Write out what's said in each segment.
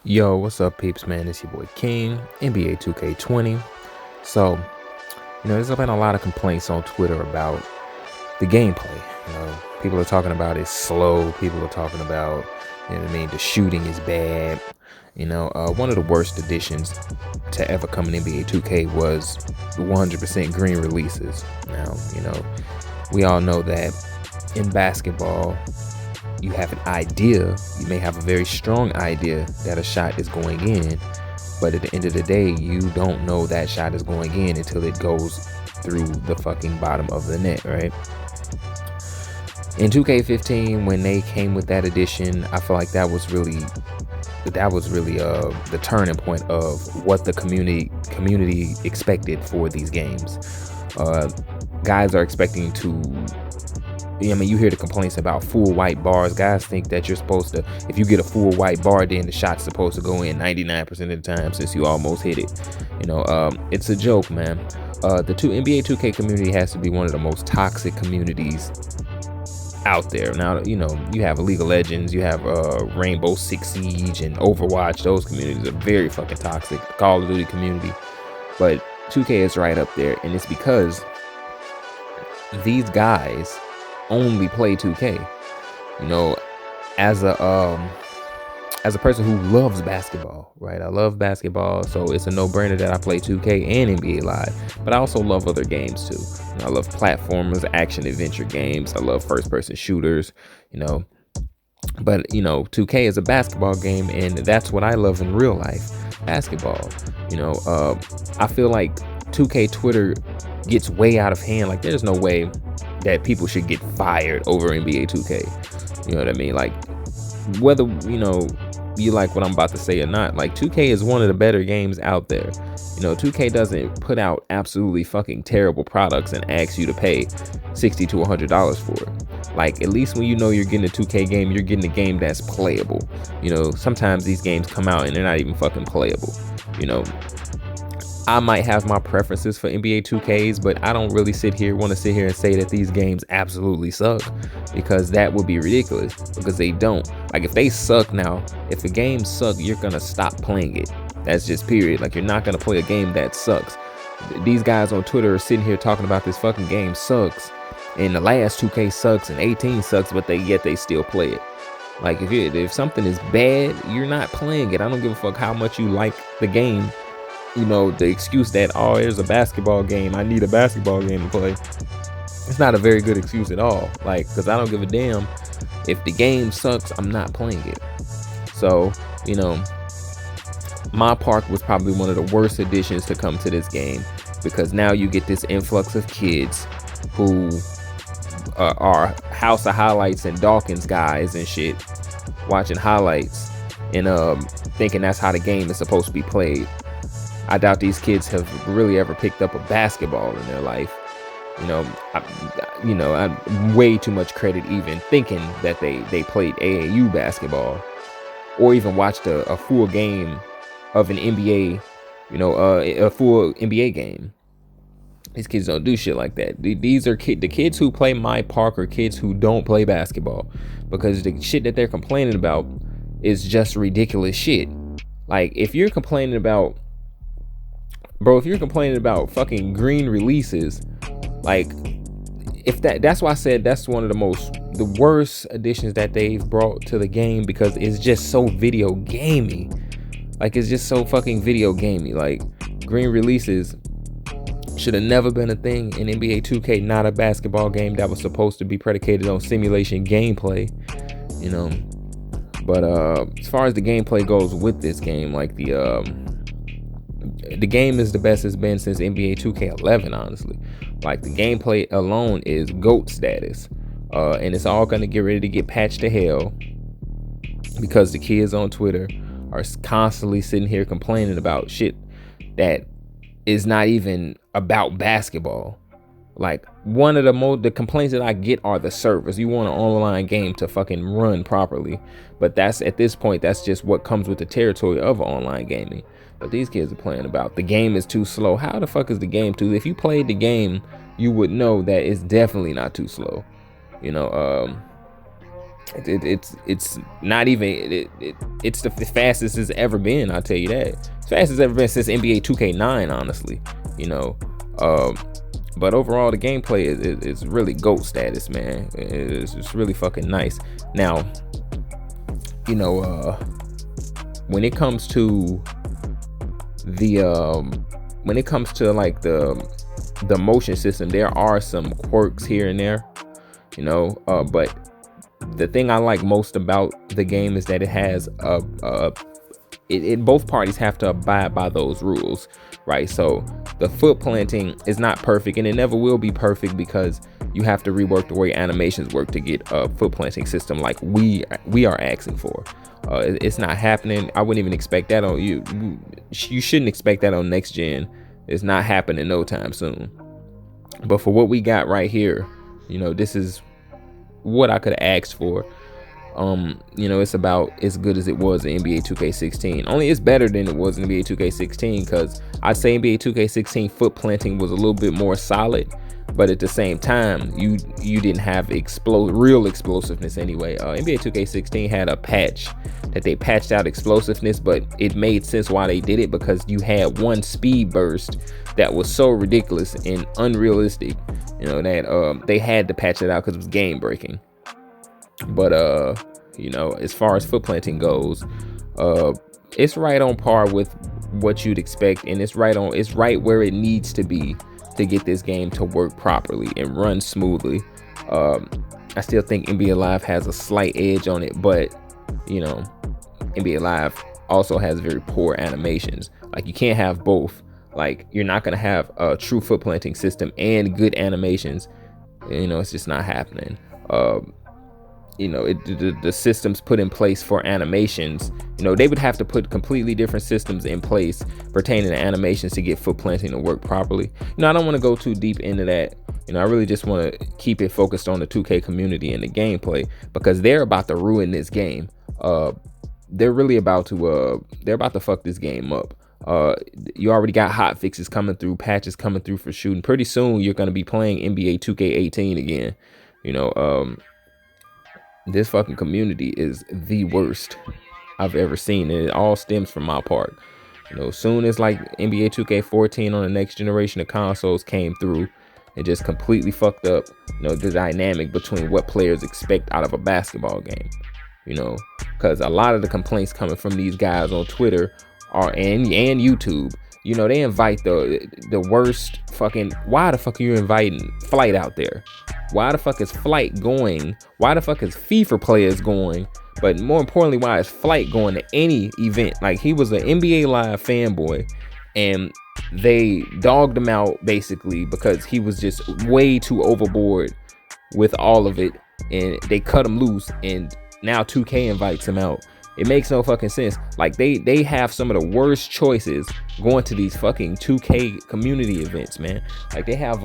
Yo, what's up, peeps, man? It's your boy King, NBA 2K20. So, there's been a lot of complaints on Twitter about the gameplay. People are talking about it's slow. People are talking about, the shooting is bad. One of the worst additions to ever come in NBA 2K was the 100% green releases. Now, we all know that in basketball, you have an idea, you may have a very strong idea that a shot is going in, but at the end of the day, you don't know that shot is going in until it goes through the fucking bottom of the net, right? In 2K15, when they came with that addition, I feel like that was really the turning point of what the community expected for these games. Guys are expecting to, you hear the complaints about full white bars. Guys think that you're supposed to, if you get a full white bar, then the shot's supposed to go in 99% of the time since you almost hit it. It's a joke, man. The NBA 2K community has to be one of the most toxic communities out there. Now, you have League of Legends, you have Rainbow Six Siege and Overwatch. Those communities are very fucking toxic. Call of Duty community. But 2K is right up there, and it's because these guys only play 2K. As a person who loves basketball, right? I love basketball, so it's a no-brainer that I play 2K and NBA Live. But I also love other games too. I love platformers, action adventure games. I love first-person shooters. But 2K is a basketball game, and that's what I love in real life, basketball. I feel like 2K Twitter gets way out of hand. Like, there's no way that people should get fired over NBA 2K. You know what I mean? Like, whether you like what I'm about to say or not, like, 2K is one of the better games out there. 2K doesn't put out absolutely fucking terrible products and ask you to pay $60 to $100 for it. Like, at least when you're getting a 2K game, you're getting a game that's playable. Sometimes these games come out and they're not even fucking playable. I might have my preferences for NBA 2Ks, but I don't really want to sit here and say that these games absolutely suck, because that would be ridiculous, because they don't. Like, if they suck now, if the game suck, you're going to stop playing it. That's just period. Like, you're not going to play a game that sucks. These guys on Twitter are sitting here talking about this fucking game sucks, and the last 2K sucks, and 18 sucks, but yet they still play it. Like, if something is bad, you're not playing it. I don't give a fuck how much you like the game. The excuse that, oh, there's a basketball game, I need a basketball game to play. It's not a very good excuse at all. Like, because I don't give a damn. If the game sucks, I'm not playing it. So, My Park was probably one of the worst additions to come to this game, because now you get this influx of kids who are House of Highlights and Dawkins guys and shit, watching highlights and thinking that's how the game is supposed to be played. I doubt these kids have really ever picked up a basketball in their life. I'm way too much credit even thinking that they played AAU basketball, or even watched a full game of an NBA, a full NBA game. These kids don't do shit like that. These are the kids who play My Park are kids who don't play basketball, because the shit that they're complaining about is just ridiculous shit. Like, if you're complaining about fucking green releases, like, if that's why I said that's one of the worst additions that they've brought to the game, because it's just so video gamey. Like, it's just so fucking video gamey. Like, green releases should have never been a thing in NBA 2K, not a basketball game that was supposed to be predicated on simulation gameplay. But as far as the gameplay goes with this game, like, the game is the best it's been since NBA 2K11, honestly. Like, the gameplay alone is GOAT status. And it's all gonna get ready to get patched to hell, because the kids on Twitter are constantly sitting here complaining about shit that is not even about basketball. Like, one of the complaints that I get are the servers. You want an online game to fucking run properly, but at this point, that's just what comes with the territory of online gaming. But these kids are playing about the game is too slow. How the fuck is the game too? If you played the game, you would know that it's definitely not too slow. It's not even it's the fastest it's ever been. I'll tell you that. It's fastest it's ever been since NBA 2K9, honestly. You know, but overall the gameplay is really GOAT status, man. It's really fucking nice. Now, you know, when it comes to like the motion system, there are some quirks here and there, you know, but the thing I like most about the game is that it has both parties have to abide by those rules, right? So the foot planting is not perfect, and it never will be perfect, because you have to rework the way animations work to get a foot planting system like we are asking for. It's not happening. I wouldn't even expect that on you. You shouldn't expect that on next gen. It's not happening no time soon. But for what we got right here, you know, this is what I could have asked for. You know, it's about as good as it was in NBA 2K16. Only it's better than it was in NBA 2K16, because I'd say NBA 2K16 foot planting was a little bit more solid, but at the same time, you didn't have real explosiveness anyway. NBA 2K16 had a patch that they patched out explosiveness, but it made sense why they did it, because you had one speed burst that was so ridiculous and unrealistic, you know, that they had to patch it out because it was game breaking. But you know, as far as foot planting goes, it's right on par with what you'd expect, and it's right where it needs to be to get this game to work properly and run smoothly. I still think NBA Live has a slight edge on it, but you know, NBA Live also has very poor animations. Like, you can't have both. Like, you're not gonna have a true foot planting system and good animations. You know, it's just not happening. You know, the systems put in place for animations, you know, they would have to put completely different systems in place pertaining to animations to get foot planting to work properly. You know, I don't want to go too deep into that. You know, I really just want to keep it focused on the 2K community and the gameplay, because they're about to ruin this game. They're really about to fuck this game up. You already got hot fixes coming through, patches coming through for shooting. Pretty soon you're going to be playing NBA 2K18 again. You know, this fucking community is the worst I've ever seen, and it all stems from my part. You know, soon as like NBA 2K14 on the next generation of consoles came through, it just completely fucked up, you know, the dynamic between what players expect out of a basketball game. You know, because a lot of the complaints coming from these guys on Twitter and YouTube, you know, they invite the worst fucking. Why the fuck are you inviting Flight out there? Why the fuck is Flight going? Why the fuck is FIFA players going? But more importantly, why is Flight going to any event? Like, he was an NBA Live fanboy, and they dogged him out basically because he was just way too overboard with all of it, and they cut him loose, and now 2K invites him out. It makes no fucking sense. Like, they have some of the worst choices going to these fucking 2K community events, man. Like, they have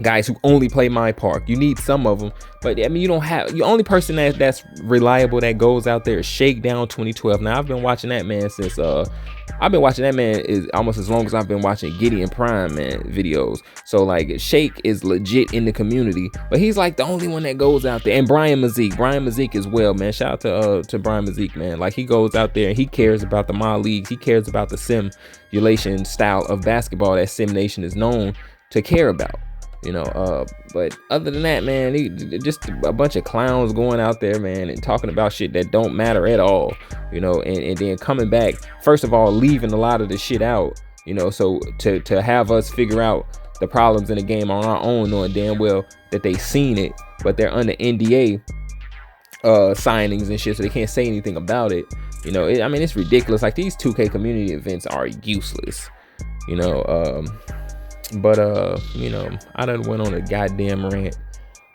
guys who only play My Park. You need some of them, but I mean, you don't have. The only person that's reliable that goes out there is Shakedown 2012. Now, I've been watching that man since is almost as long as I've been watching Gideon Prime, man, videos. So like, Shake is legit in the community, but he's like the only one that goes out there. And Brian Mazik as well, man. Shout out to Brian Mazik, man. Like, he goes out there and he cares about the mod leagues. He cares about the simulation style of basketball that Sim Nation is known to care about. You know, but other than that, man, just a bunch of clowns going out there, man, and talking about shit that don't matter at all, you know, and then coming back, first of all, leaving a lot of the shit out, you know, so to have us figure out the problems in the game on our own, knowing damn well that they seen it, but they're under NDA signings and shit, so they can't say anything about it. You know, I mean, it's ridiculous. Like, these 2K community events are useless, you know. But you know, I done went on a goddamn rant.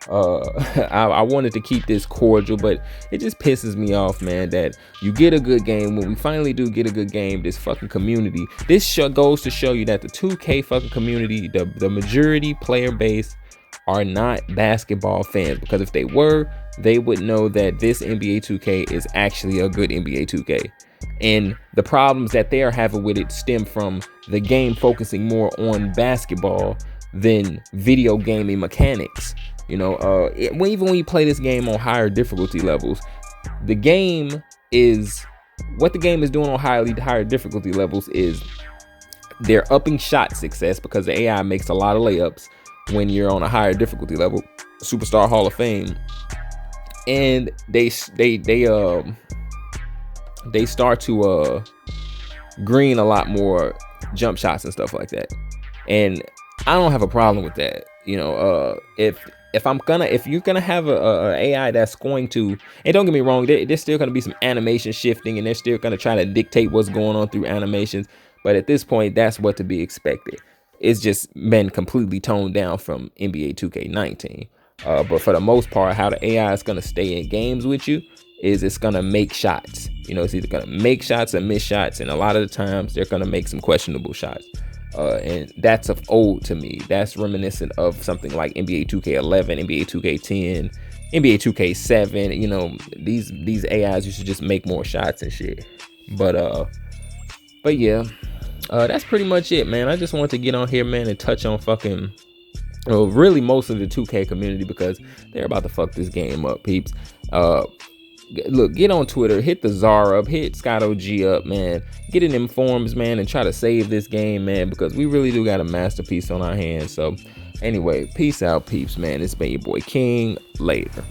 I wanted to keep this cordial, but it just pisses me off, man, that you get a good game. When we finally do get a good game, this fucking community, this goes to show you that the 2K fucking community, the majority player base, are not basketball fans, because if they were, they would know that this NBA 2K is actually a good NBA 2K. And the problems that they are having with it stem from the game focusing more on basketball than video gaming mechanics. Even when you play this game on higher difficulty levels, the game is what the game is doing on higher difficulty levels is they're upping shot success because the AI makes a lot of layups when you're on a higher difficulty level, Superstar Hall of Fame, and they start to green a lot more jump shots and stuff like that. And I don't have a problem with that. If you're gonna have a AI that's going to, and don't get me wrong, there's still gonna be some animation shifting, and they're still gonna try to dictate what's going on through animations. But at this point, that's what to be expected. It's just been completely toned down from NBA 2K19. But for the most part, how the AI is gonna stay in games with you is it's gonna make shots. It's either gonna make shots or miss shots, and a lot of the times they're gonna make some questionable shots. And that's of old to me. That's reminiscent of something like NBA 2K11, NBA 2K10, NBA 2K7. These AIs used to just make more shots and shit. But yeah, that's pretty much it, man. I just wanted to get on here, man, and touch on fucking, really most of the 2K community because they're about to fuck this game up, peeps. Look, get on Twitter, hit the Czar up, hit Scott OG up, man. Get in them forums, man, and try to save this game, man, because we really do got a masterpiece on our hands. So, anyway, peace out, peeps, man. It's been your boy King. Later.